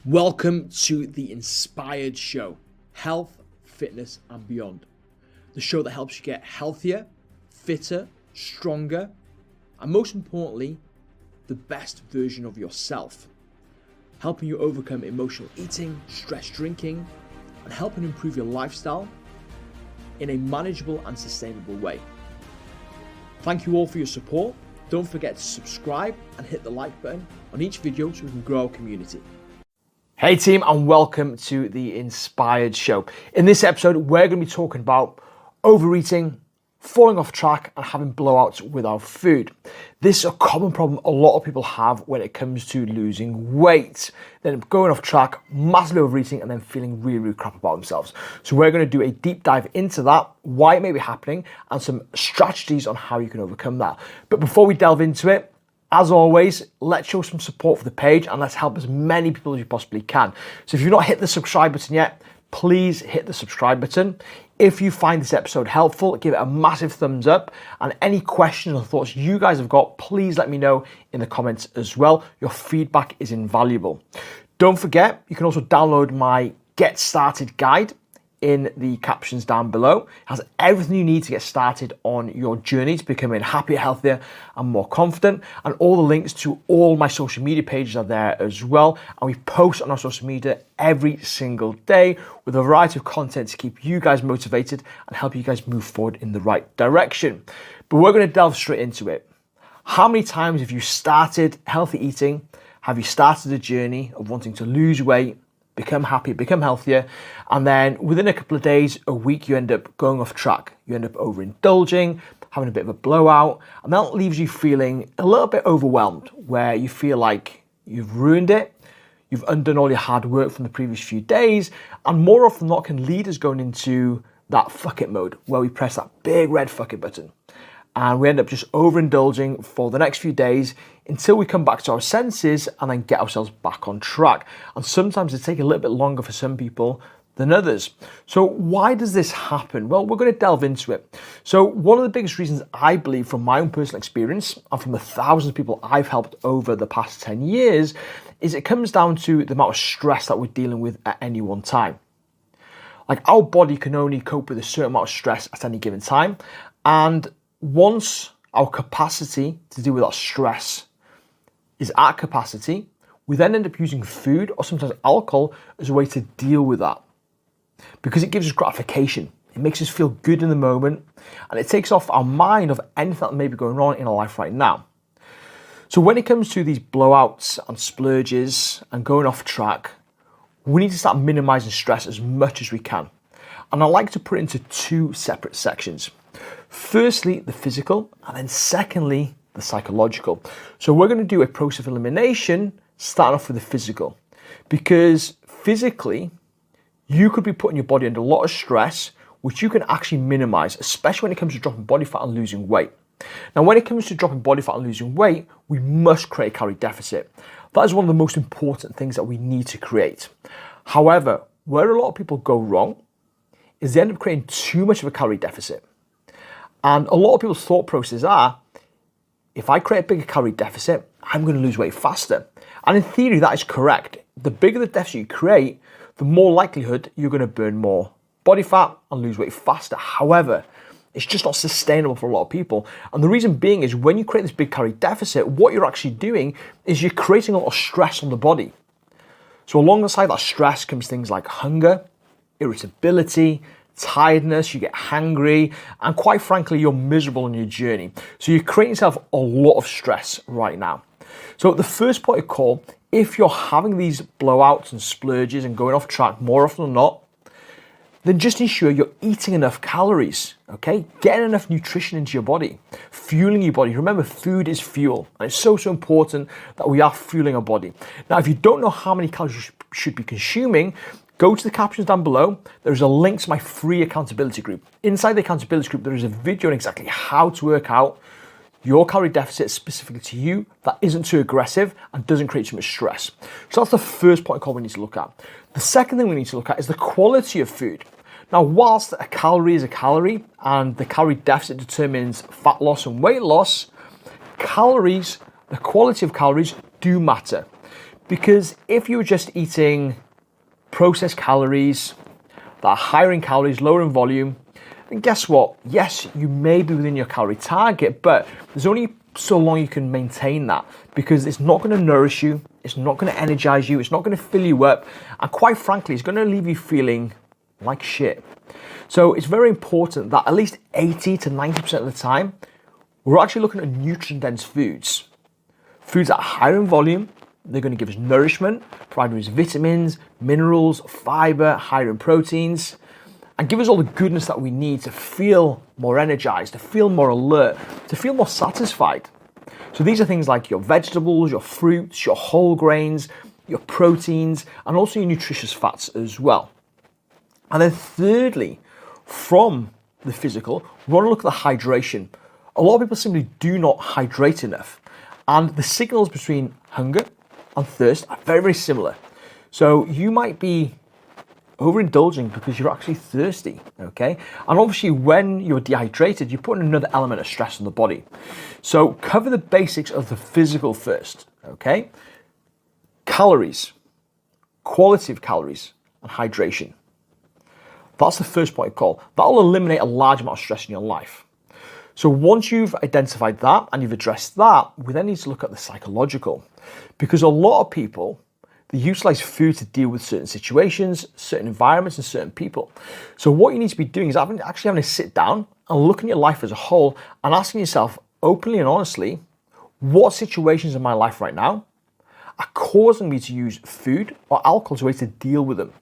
Welcome to the Inspired Show, health, fitness and beyond. The show that helps you get healthier, fitter, stronger, and most importantly, the best version of yourself. Helping you overcome emotional eating, stress drinking, and helping improve your lifestyle in a manageable and sustainable way. Thank you all for your support. Don't forget to subscribe and hit the like button on each video so we can grow our community. Hey team, and welcome to the Inspired Show. In this episode, we're going to be talking about overeating, falling off track, and having blowouts with our food. This is a common problem a lot of people have when it comes to losing weight. Then going off track, massively overeating, and then feeling really crap about themselves. So we're going to do a deep dive into that, why it may be happening, and some strategies on how you can overcome that. But before we delve into it, as always, let's show some support for the page and let's help as many people as you possibly can. So if you've not hit the subscribe button yet, please hit the subscribe button. If you find this episode helpful, give it a massive thumbs up. And any questions or thoughts you guys have got, please let me know in the comments as well. Your feedback is invaluable. Don't forget, you can also download my Get Started guide in the captions down below. It has everything you need to get started on your journey to becoming happier, healthier, and more confident. And all the links to all my social media pages are there as well. And we post on our social media every single day with a variety of content to keep you guys motivated and help you guys move forward in the right direction. But we're going to delve straight into it. How many times have you started healthy eating? Have you started a journey of wanting to lose weight, become happy, become healthier, and then within a couple of days, a week, you end up going off track. You end up overindulging, having a bit of a blowout, and that leaves you feeling a little bit overwhelmed, where you feel like you've ruined it, you've undone all your hard work from the previous few days, and more often than not can lead us going into that fuck it mode, where we press that big red fuck it button. And we end up just overindulging for the next few days until we come back to our senses and then get ourselves back on track. And sometimes it takes a little bit longer for some people than others. So why does this happen? Well, we're going to delve into it. So one of the biggest reasons I believe from my own personal experience and from the thousands of people I've helped over the past 10 years is it comes down to the amount of stress that we're dealing with at any one time. Like our body can only cope with a certain amount of stress at any given time. And once our capacity to deal with that stress is at capacity, we then end up using food or sometimes alcohol as a way to deal with that. Because it gives us gratification. It makes us feel good in the moment and it takes off our mind of anything that may be going on in our life right now. So when it comes to these blowouts and splurges and going off track, we need to start minimizing stress as much as we can. And I like to put it into two separate sections. Firstly, the physical, and then secondly, the psychological. So we're going to do a process of elimination, starting off with the physical. Because physically, you could be putting your body under a lot of stress, which you can actually minimize, especially when it comes to dropping body fat and losing weight. Now, when it comes to dropping body fat and losing weight, we must create a calorie deficit. That is one of the most important things that we need to create. However, where a lot of people go wrong is they end up creating too much of a calorie deficit. And a lot of people's thought processes are, if I create a bigger calorie deficit, I'm going to lose weight faster. And in theory, that is correct. The bigger the deficit you create, the more likelihood you're going to burn more body fat and lose weight faster. However, it's just not sustainable for a lot of people. And the reason being is when you create this big calorie deficit, what you're actually doing is you're creating a lot of stress on the body. So alongside that stress comes things like hunger, irritability, tiredness, you get hangry, and quite frankly, you're miserable on your journey. So you're creating yourself a lot of stress right now. So the first point of call, if you're having these blowouts and splurges and going off track more often than not, then just ensure you're eating enough calories, okay? Getting enough nutrition into your body, fueling your body. Remember, food is fuel, and it's so important that we are fueling our body. Now, if you don't know how many calories you should be consuming, go to the captions down below. There's a link to my free accountability group. Inside the accountability group, there is a video on exactly how to work out your calorie deficit specifically to you that isn't too aggressive and doesn't create too much stress. So that's the first point of call we need to look at. The second thing we need to look at is the quality of food. Now, whilst a calorie is a calorie and the calorie deficit determines fat loss and weight loss, calories, the quality of calories do matter. Because if you were just eating processed calories that are higher in calories, lower in volume, then guess what? Yes, you may be within your calorie target, but there's only so long you can maintain that, because it's not going to nourish you, it's not going to energize you, it's not going to fill you up, and quite frankly, it's going to leave you feeling like shit. So it's very important that at least 80 to 90% of the time, we're actually looking at nutrient-dense foods. Foods that are higher in volume, they're going to give us nourishment, provide us vitamins, minerals, fiber, higher in proteins, and give us all the goodness that we need to feel more energized, to feel more alert, to feel more satisfied. So these are things like your vegetables, your fruits, your whole grains, your proteins, and also your nutritious fats as well. And then thirdly, from the physical, we want to look at the hydration. A lot of people simply do not hydrate enough. And the signals between hunger and thirst are very, very similar. So you might be overindulging because you're actually thirsty, okay? And obviously when you're dehydrated, you're putting another element of stress on the body. So cover the basics of the physical first, okay? Calories, quality of calories, and hydration. That's the first point of call. That'll eliminate a large amount of stress in your life. So once you've identified that and you've addressed that, we then need to look at the psychological. Because a lot of people, they utilize food to deal with certain situations, certain environments, and certain people. So what you need to be doing is actually having to sit down and look at your life as a whole and asking yourself openly and honestly, what situations in my life right now are causing me to use food or alcohol as a way to deal with them?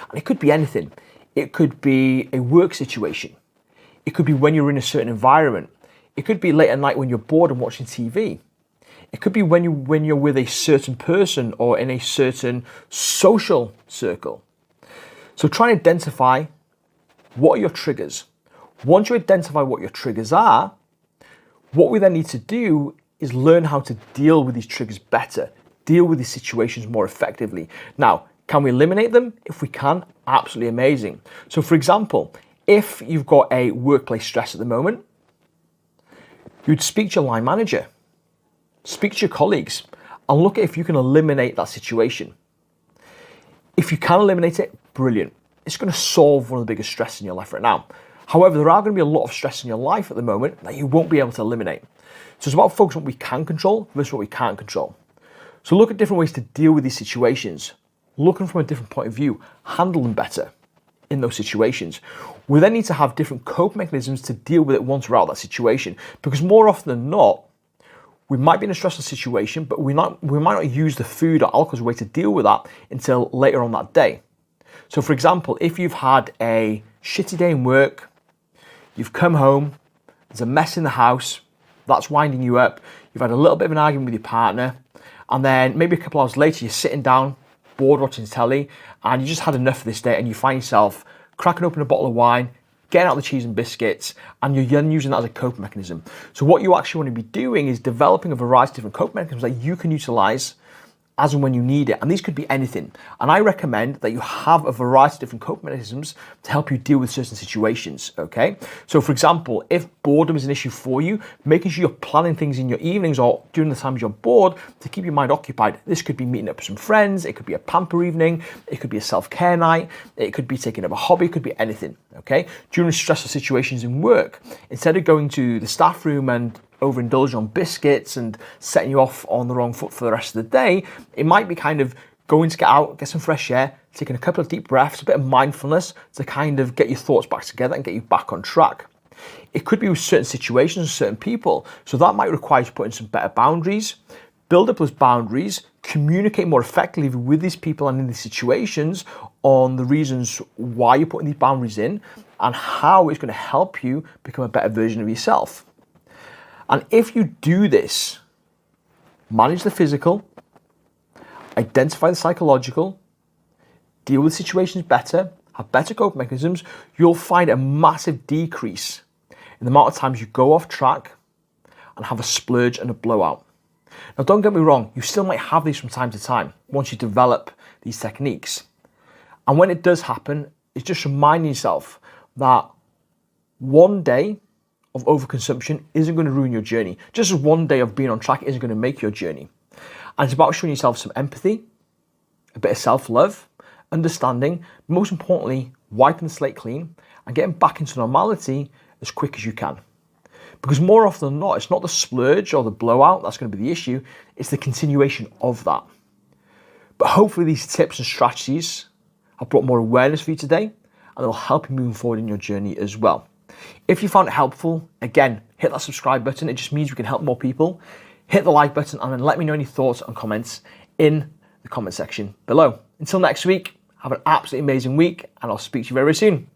And it could be anything. It could be a work situation. It could be when you're in a certain environment. It could be late at night when you're bored and watching TV. It could be when you're with a certain person or in a certain social circle. So try and identify what are your triggers. Once you identify what your triggers are, what we then need to do is learn how to deal with these triggers better, deal with these situations more effectively. Now, can we eliminate them? If we can, absolutely amazing. So for example, if you've got a workplace stress at the moment, you'd speak to your line manager, speak to your colleagues, and look at if you can eliminate that situation. If you can eliminate it, brilliant. It's going to solve one of the biggest stresses in your life right now. However, there are going to be a lot of stress in your life at the moment that you won't be able to eliminate. So it's about focusing on what we can control versus what we can't control. So look at different ways to deal with these situations. Looking from a different point of view, handle them better in those situations. We then need to have different cope mechanisms to deal with it once we're out of that situation. Because more often than not, we might be in a stressful situation, but we might not use the food or alcohol as a way to deal with that until later on that day. So for example, if you've had a shitty day in work, you've come home, there's a mess in the house, that's winding you up, you've had a little bit of an argument with your partner, and then maybe a couple hours later, you're sitting down, bored watching telly, and you just had enough of this day, and you find yourself cracking open a bottle of wine, getting out the cheese and biscuits, and you're then using that as a cope mechanism. So what you actually want to be doing is developing a variety of different cope mechanisms that you can utilize as and when you need it. And these could be anything. And I recommend that you have a variety of different cope mechanisms to help you deal with certain situations, okay? So for example, if boredom is an issue for you, making sure you're planning things in your evenings or during the times you're bored to keep your mind occupied. This could be meeting up with some friends, it could be a pamper evening, it could be a self-care night, it could be taking up a hobby, it could be anything, okay? During stressful situations in work, instead of going to the staff room and overindulging on biscuits and setting you off on the wrong foot for the rest of the day, it might be kind of going to get out, get some fresh air, taking a couple of deep breaths, a bit of mindfulness to kind of get your thoughts back together and get you back on track. It could be with certain situations, certain people. So that might require you to put in some better boundaries, build up those boundaries, communicate more effectively with these people and in these situations on the reasons why you're putting these boundaries in and how it's going to help you become a better version of yourself. And if you do this, manage the physical, identify the psychological, deal with situations better, have better coping mechanisms, you'll find a massive decrease in the amount of times you go off track and have a splurge and a blowout. Now, don't get me wrong, you still might have these from time to time once you develop these techniques. And when it does happen, it's just reminding yourself that one day of overconsumption isn't going to ruin your journey. Just as one day of being on track isn't going to make your journey. And it's about showing yourself some empathy, a bit of self-love, understanding, but most importantly, wiping the slate clean and getting back into normality as quick as you can. Because more often than not, it's not the splurge or the blowout that's going to be the issue, it's the continuation of that. But hopefully these tips and strategies have brought more awareness for you today, and it'll help you moving forward in your journey as well. If you found it helpful, again, hit that subscribe button. It just means we can help more people. Hit the like button and then let me know any thoughts and comments in the comment section below. Until next week, have an absolutely amazing week, and I'll speak to you very soon.